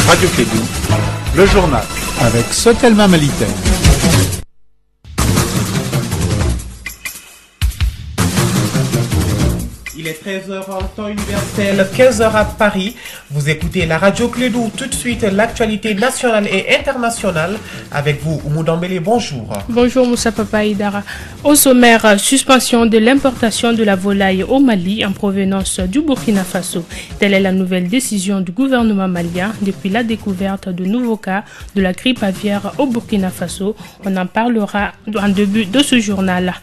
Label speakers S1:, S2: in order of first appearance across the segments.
S1: Radio Kédou, le journal.
S2: Avec Sotelma Malitaire.
S3: Il est 13h en temps universel, 15h à Paris. Vous écoutez la radio Kédou. Tout de suite, l'actualité nationale et internationale. Avec vous, Oumou Dambélé, bonjour.
S4: Bonjour Moussa Papa Idara. Au sommaire, suspension de l'importation de la volaille au Mali en provenance du Burkina Faso. Telle est la nouvelle décision du gouvernement malien depuis la découverte de nouveaux cas de la grippe aviaire au Burkina Faso. On en parlera en début de ce journal.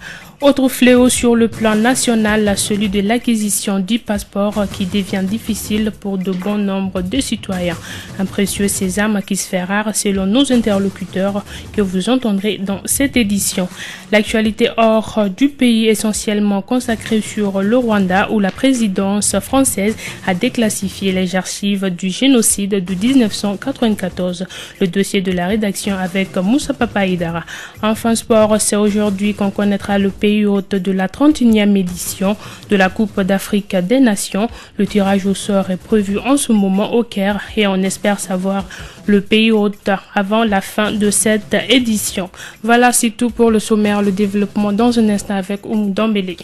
S4: Autre fléau sur le plan national, celui de l'acquisition du passeport qui devient difficile pour de bon nombre de citoyens. Un précieux sésame qui se fait rare selon nos interlocuteurs que vous entendrez dans cette édition. L'actualité hors du pays essentiellement consacrée sur le Rwanda où la présidence française a déclassifié les archives du génocide de 1994. Le dossier de la rédaction avec Moussa Papa Idara. Enfin sport, c'est aujourd'hui qu'on connaîtra le pays hôte de la 31e édition de la Coupe d'Afrique des Nations. Le tirage au sort est prévu en ce moment au Caire et on espère savoir le pays hôte avant la fin de cette édition. Voilà, c'est tout pour le sommaire. Le développement dans un instant avec Oumou Dambélé.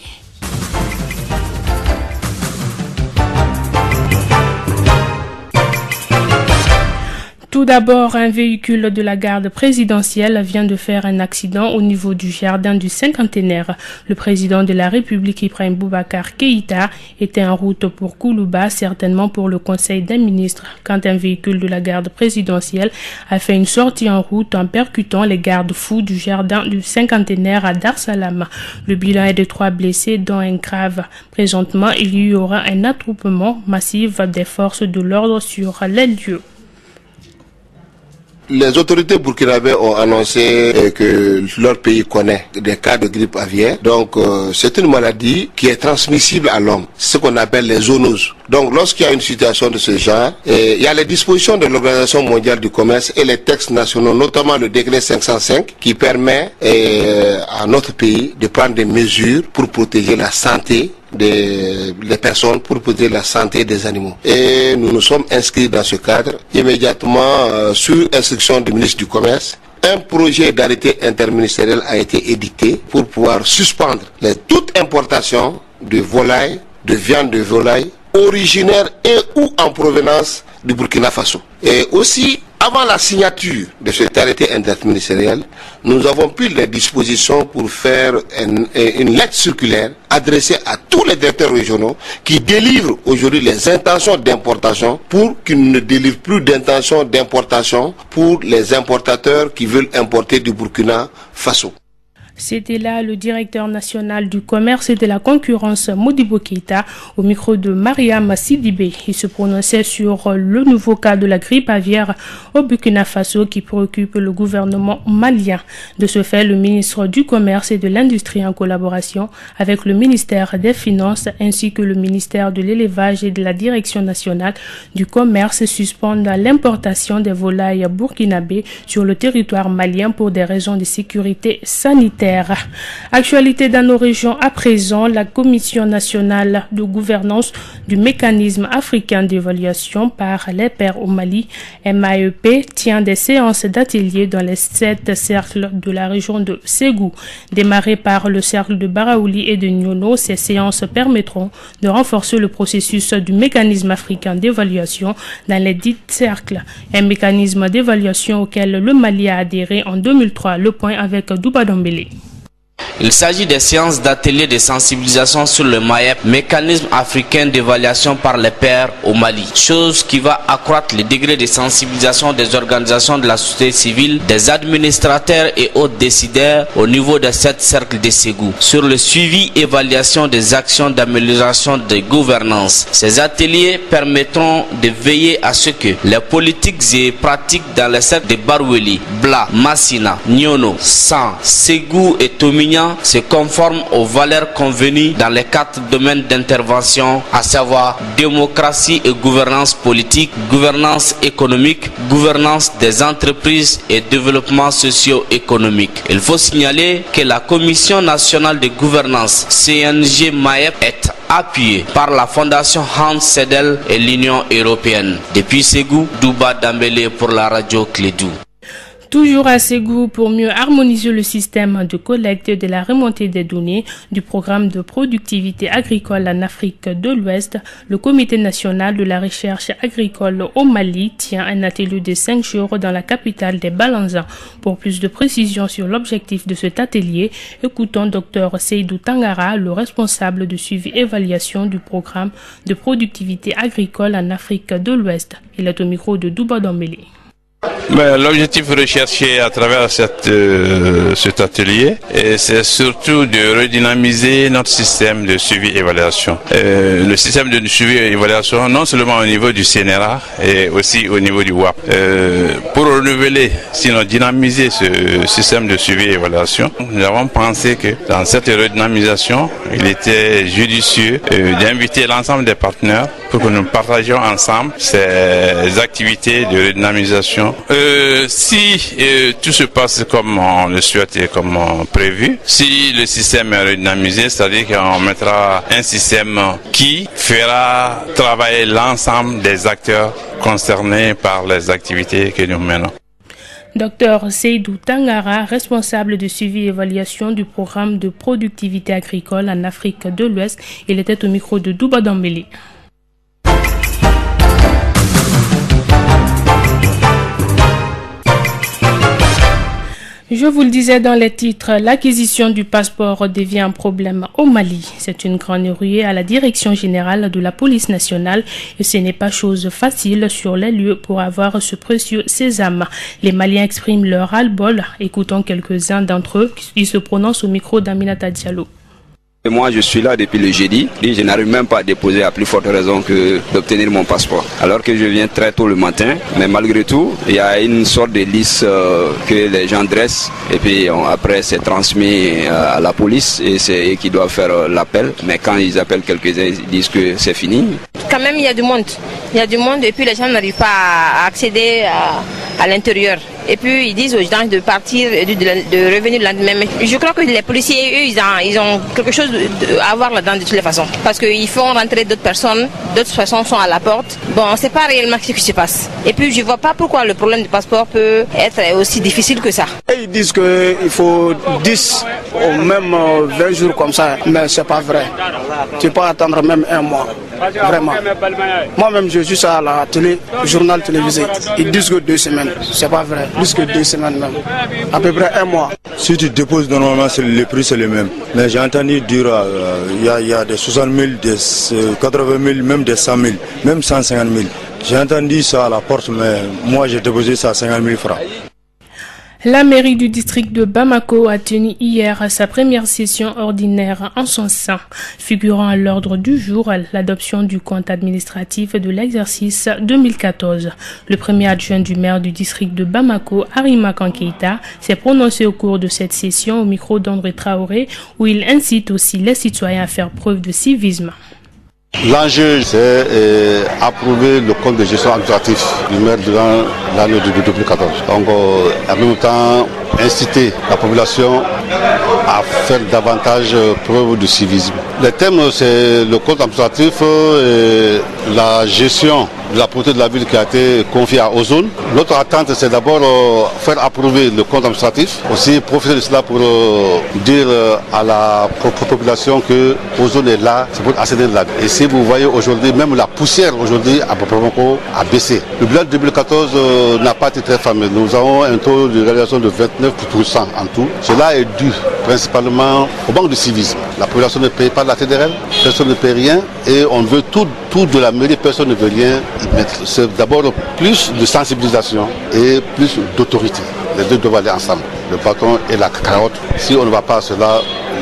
S4: Tout d'abord, un véhicule de la garde présidentielle vient de faire un accident au niveau du jardin du cinquantenaire. Le président de la République, Ibrahim Boubacar Keïta, était en route pour Koulouba, certainement pour le conseil des ministres, quand un véhicule de la garde présidentielle a fait une sortie en route en percutant les garde-fous du jardin du cinquantenaire à Dar Salam. Le bilan est de 3 blessés, dont un grave. Présentement, il y aura un attroupement massif des forces de l'ordre sur les lieux.
S5: Les autorités burkinabées ont annoncé que leur pays connaît des cas de grippe aviaire. Donc c'est une maladie qui est transmissible à l'homme, ce qu'on appelle les zoonoses. Donc lorsqu'il y a une situation de ce genre, il y a les dispositions de l'Organisation mondiale du commerce et les textes nationaux, notamment le décret 505 qui permet à notre pays de prendre des mesures pour protéger la santé des personnes, pour protéger la santé des animaux. Et nous nous sommes inscrits dans ce cadre. Immédiatement, sur instruction du ministre du Commerce, un projet d'arrêté interministériel a été édicté pour pouvoir suspendre toute importation de volaille, de viande de volaille, originaire et ou en provenance du Burkina Faso. Et aussi, avant la signature de cet arrêté interministériel, nous avons pris les dispositions pour faire une lettre circulaire adressée à tous les directeurs régionaux qui délivrent aujourd'hui les intentions d'importation pour qu'ils ne délivrent plus d'intentions d'importation pour les importateurs qui veulent importer du Burkina Faso.
S4: C'était là le directeur national du commerce et de la concurrence, Modibo Keïta, au micro de Mariam Sidibé. Il se prononçait sur le nouveau cas de la grippe aviaire au Burkina Faso qui préoccupe le gouvernement malien. De ce fait, le ministre du Commerce et de l'Industrie, en collaboration avec le ministère des Finances ainsi que le ministère de l'Élevage et de la Direction nationale du commerce, suspendent l'importation des volailles burkinabées sur le territoire malien pour des raisons de sécurité sanitaire. Actualité dans nos régions à présent, la Commission nationale de gouvernance du mécanisme africain d'évaluation par les pairs au Mali, MAEP, tient des séances d'ateliers dans les 7 cercles de la région de Ségou. Démarrées par le cercle de Baraouli et de Nyono, ces séances permettront de renforcer le processus du mécanisme africain d'évaluation dans les 10 cercles. Un mécanisme d'évaluation auquel le Mali a adhéré en 2003. Le point avec Douba Dambélé.
S6: Il s'agit des séances d'ateliers de sensibilisation sur le MAEP, mécanisme africain d'évaluation par les pairs au Mali, chose qui va accroître le degré de sensibilisation des organisations de la société civile, des administrateurs et autres décideurs au niveau de 7 cercles de Ségou, sur le suivi et évaluation des actions d'amélioration de gouvernance. Ces ateliers permettront de veiller à ce que les politiques et pratiques dans les cercles de Baroueli, Bla, Massina, Nyono, San, Ségou et Tomignan bilan se conforme aux valeurs convenues dans les 4 domaines d'intervention, à savoir démocratie et gouvernance politique, gouvernance économique, gouvernance des entreprises et développement socio-économique. Il faut signaler que la Commission nationale de gouvernance CNG MAEP est appuyée par la Fondation Hans Sedel et l'Union européenne. Depuis Ségou, Douba Dambélé pour la radio Clédou.
S4: Toujours à Ségou, pour mieux harmoniser le système de collecte de la remontée des données du programme de productivité agricole en Afrique de l'Ouest, le Comité national de la recherche agricole au Mali tient un atelier de 5 jours dans la capitale des Balanzans. Pour plus de précisions sur l'objectif de cet atelier, écoutons Dr Seydou Tangara, le responsable de suivi-évaluation du programme de productivité agricole en Afrique de l'Ouest. Il est au micro de Douba Dambélé.
S7: L'objectif recherché à travers cet atelier, c'est surtout de redynamiser notre système de suivi-évaluation. Le système de suivi-évaluation, non seulement au niveau du CNRA, et aussi au niveau du WAP. Pour renouveler, sinon dynamiser ce système de suivi-évaluation, nous avons pensé que dans cette redynamisation, il était judicieux d'inviter l'ensemble des partenaires pour que nous partagions ensemble ces activités de redynamisation. Si tout se passe comme on le souhaite et comme prévu, si le système est redynamisé, c'est-à-dire qu'on mettra un système qui fera travailler l'ensemble des acteurs concernés par les activités que nous menons.
S4: Dr Seydou Tangara, responsable de suivi et évaluation du programme de productivité agricole en Afrique de l'Ouest, il était au micro de Douba Dambélé. Je vous le disais dans les titres, l'acquisition du passeport devient un problème au Mali. C'est une grande ruée à la direction générale de la police nationale et ce n'est pas chose facile sur les lieux pour avoir ce précieux sésame. Les Maliens expriment leur ras-le-bol. Écoutons quelques-uns d'entre eux qui se prononcent au micro d'Aminata Diallo.
S8: Et moi, je suis là depuis le jeudi et je n'arrive même pas à déposer à plus forte raison que d'obtenir mon passeport. Alors que je viens très tôt le matin, mais malgré tout, il y a une sorte de liste que les gens dressent et puis après c'est transmis à la police et c'est eux qui doivent faire l'appel. Mais quand ils appellent quelques-uns, ils disent que c'est fini.
S9: Quand même, il y a du monde. Il y a du monde et puis les gens n'arrivent pas à accéder à l'intérieur. Et puis ils disent aux gens de partir, de revenir le lendemain. Mais je crois que les policiers, eux, ils ont quelque chose à voir là-dedans de toutes les façons. Parce qu'ils font rentrer d'autres personnes sont à la porte. Bon, on ne sait pas réellement ce qui se passe. Et puis je ne vois pas pourquoi le problème du passeport peut être aussi difficile que ça.
S10: Ils disent qu'il faut 10 ou même 20 jours comme ça, mais ce n'est pas vrai. Tu peux attendre même un mois. Vraiment. Moi-même, je suis à la télé, journal télévisé. Ils disent que 2 semaines. C'est pas vrai. Plus que 2 semaines même. À peu près un mois.
S2: Si tu déposes normalement, le prix c'est le même. Mais j'ai entendu dire il y a des 60 000, des 80 000, même des 100 000, même 150 000. J'ai entendu ça à la porte, mais moi j'ai déposé ça à 50 000 francs.
S4: La mairie du district de Bamako a tenu hier sa première session ordinaire en son sein, figurant à l'ordre du jour l'adoption du compte administratif de l'exercice 2014. Le premier adjoint du maire du district de Bamako, Arima Kankeita, s'est prononcé au cours de cette session au micro d'André Traoré, où il incite aussi les citoyens à faire preuve de civisme.
S5: L'enjeu, c'est approuver le compte de gestion administratif du maire durant l'année de 2014. Donc, en même temps, inciter la population à faire davantage preuve de civisme. Le thème, c'est le compte administratif et la gestion de la propriété de la ville qui a été confiée à Ozone. L'autre attente, c'est d'abord faire approuver le compte administratif, aussi profiter de cela pour dire à la population que Ozone est là, c'est pour assainir la ville. Et si vous voyez aujourd'hui, même la poussière aujourd'hui à Bamako a baissé. Le bilan de 2014 n'a pas été très fameux. Nous avons un taux de réalisation de 29% en tout. Cela est dû principalement au manque de civisme. La population ne paye pas la TDR, personne ne paye rien et on veut tout de la mairie, personne ne veut rien y mettre. C'est d'abord plus de sensibilisation et plus d'autorité. Les deux doivent aller ensemble, le bâton et la carotte. Si on ne va pas à cela,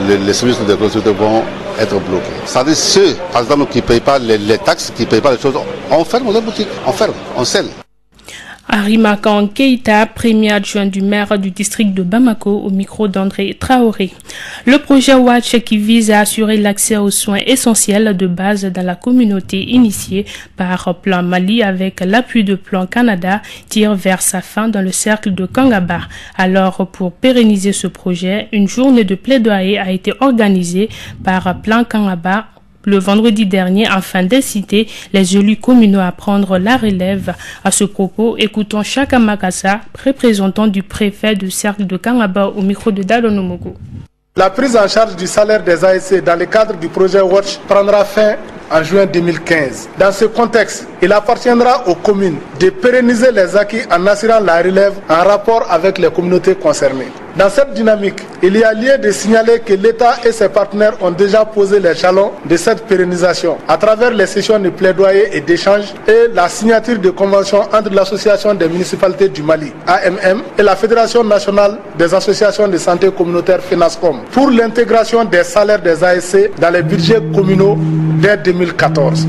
S5: les services de collectivité vont être bloqués. C'est-à-dire ceux, par exemple, qui ne payent pas les taxes, qui ne payent pas les choses, on ferme les boutiques, on ferme, on scelle.
S4: Arimakan Keïta, premier adjoint du maire du district de Bamako, au micro d'André Traoré. Le projet Watch, qui vise à assurer l'accès aux soins essentiels de base dans la communauté, initié par Plan Mali avec l'appui de Plan Canada, tire vers sa fin dans le cercle de Kangaba. Alors, pour pérenniser ce projet, une journée de plaidoyer a été organisée par Plan Kangaba le vendredi dernier afin d'inciter les élus communaux à prendre la relève. À ce propos, écoutons Chaka Makassa, représentant du préfet du cercle de Kangaba, au micro de Dalonomogo.
S11: La prise en charge du salaire des ASC dans le cadre du projet Watch prendra fin en juin 2015. Dans ce contexte, il appartiendra aux communes de pérenniser les acquis en assurant la relève en rapport avec les communautés concernées. Dans cette dynamique, il y a lieu de signaler que l'État et ses partenaires ont déjà posé les jalons de cette pérennisation à travers les sessions de plaidoyer et d'échange et la signature de conventions entre l'Association des municipalités du Mali, AMM, et la Fédération nationale des associations de santé communautaire, FENASCOM, pour l'intégration des salaires des ASC dans les budgets communaux dès 2014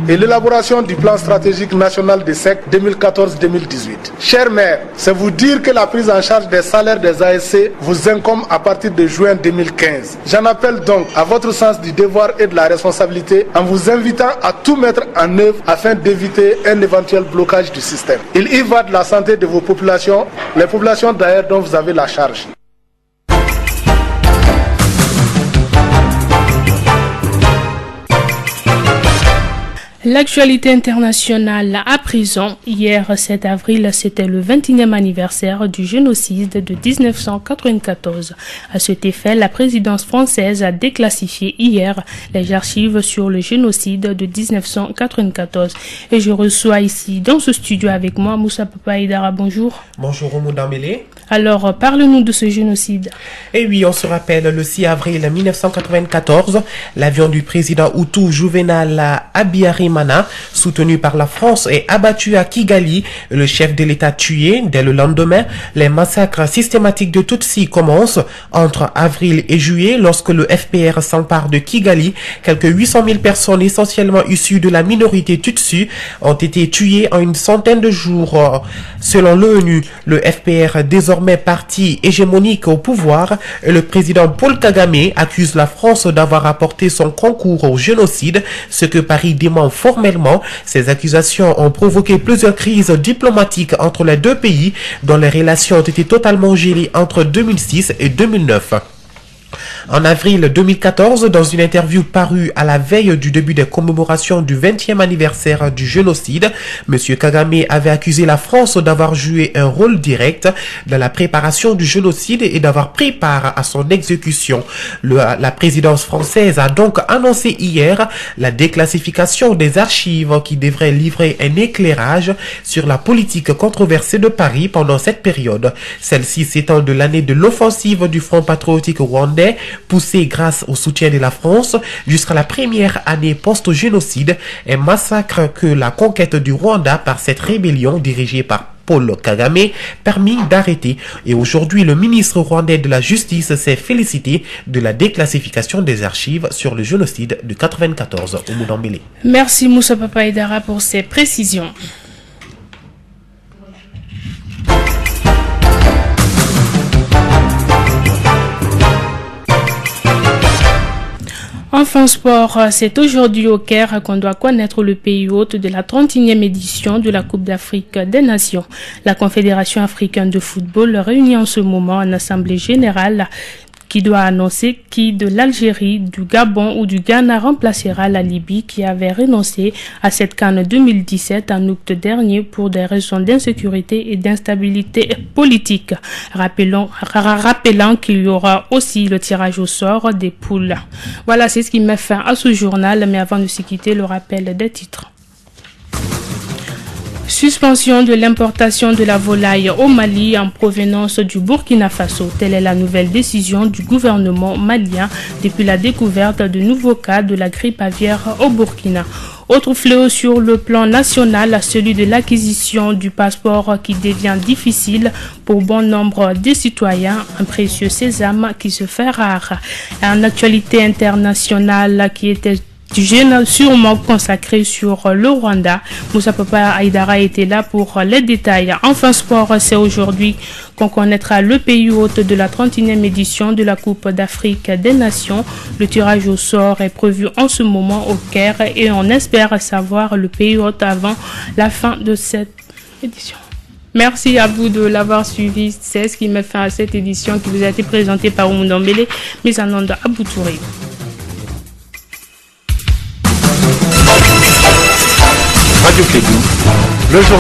S11: et l'élaboration du plan stratégique national des SEC 2014-2018. Chers maires, c'est vous dire que la prise en charge des salaires des ASC vous incombe à partir de juin 2015. J'en appelle donc à votre sens du devoir et de la responsabilité en vous invitant à tout mettre en œuvre afin d'éviter un éventuel blocage du système. Il y va de la santé de vos populations, les populations d'ailleurs dont vous avez la charge.
S4: L'actualité internationale à présent. Hier, 7 avril, c'était le 21e anniversaire du génocide de 1994. À cet effet, la présidence française a déclassifié hier les archives sur le génocide de 1994. Et je reçois ici, dans ce studio avec moi, Moussa Papa Idara. Bonjour.
S3: Bonjour, Omoudambélé.
S4: Alors, parle-nous de ce génocide.
S3: Eh oui, on se rappelle, le 6 avril 1994, l'avion du président Hutu Juvenal Habyarimana, soutenu par la France, est abattu à Kigali. Le chef de l'État tué. Dès le lendemain, les massacres systématiques de Tutsis commencent. Entre avril et juillet, lorsque le FPR s'empare de Kigali, quelques 800 000 personnes, essentiellement issues de la minorité Tutsi, ont été tuées en une centaine de jours. Selon l'ONU, le FPR, désormais parti hégémonique au pouvoir, et le président Paul Kagame accuse la France d'avoir apporté son concours au génocide, ce que Paris dément formellement. Ces accusations ont provoqué plusieurs crises diplomatiques entre les deux pays, dont les relations ont été totalement gelées entre 2006 et 2009. En avril 2014, dans une interview parue à la veille du début des commémorations du 20e anniversaire du génocide, M. Kagame avait accusé la France d'avoir joué un rôle direct dans la préparation du génocide et d'avoir pris part à son exécution. La présidence française a donc annoncé hier la déclassification des archives qui devraient livrer un éclairage sur la politique controversée de Paris pendant cette période. Celle-ci s'étend de l'année de l'offensive du Front patriotique rwandais, poussé grâce au soutien de la France, jusqu'à la première année post-génocide, un massacre que la conquête du Rwanda par cette rébellion dirigée par Paul Kagame permis d'arrêter. Et aujourd'hui, le ministre rwandais de la Justice s'est félicité de la déclassification des archives sur le génocide de 1994 au Moudambélé.
S4: Merci Moussa Papa Idara pour ces précisions. Enfin sport, c'est aujourd'hui au Caire qu'on doit connaître le pays hôte de la 31e édition de la Coupe d'Afrique des Nations. La Confédération africaine de football réunit en ce moment en assemblée générale qui doit annoncer qui de l'Algérie, du Gabon ou du Ghana remplacera la Libye qui avait renoncé à cette CAN 2017 en août dernier pour des raisons d'insécurité et d'instabilité politique. Rappelant qu'il y aura aussi le tirage au sort des poules. Voilà, c'est ce qui met fin à ce journal, mais avant de se quitter, le rappel des titres. Suspension de l'importation de la volaille au Mali en provenance du Burkina Faso. Telle est la nouvelle décision du gouvernement malien depuis la découverte de nouveaux cas de la grippe aviaire au Burkina. Autre fléau sur le plan national, celui de l'acquisition du passeport qui devient difficile pour bon nombre de citoyens, un précieux sésame qui se fait rare. En actualité internationale sûrement consacré sur le Rwanda. Moussa Papa Aïdara était là pour les détails. Enfin sport, c'est aujourd'hui qu'on connaîtra le pays hôte de la 31e édition de la Coupe d'Afrique des Nations. Le tirage au sort est prévu en ce moment au Caire et on espère savoir le pays hôte avant la fin de cette édition. Merci à vous de l'avoir suivi. C'est ce qui met fin à cette édition qui vous a été présentée par Oumoudombele, mise en onde à Boutouré.
S1: Radio Kédou, le journal.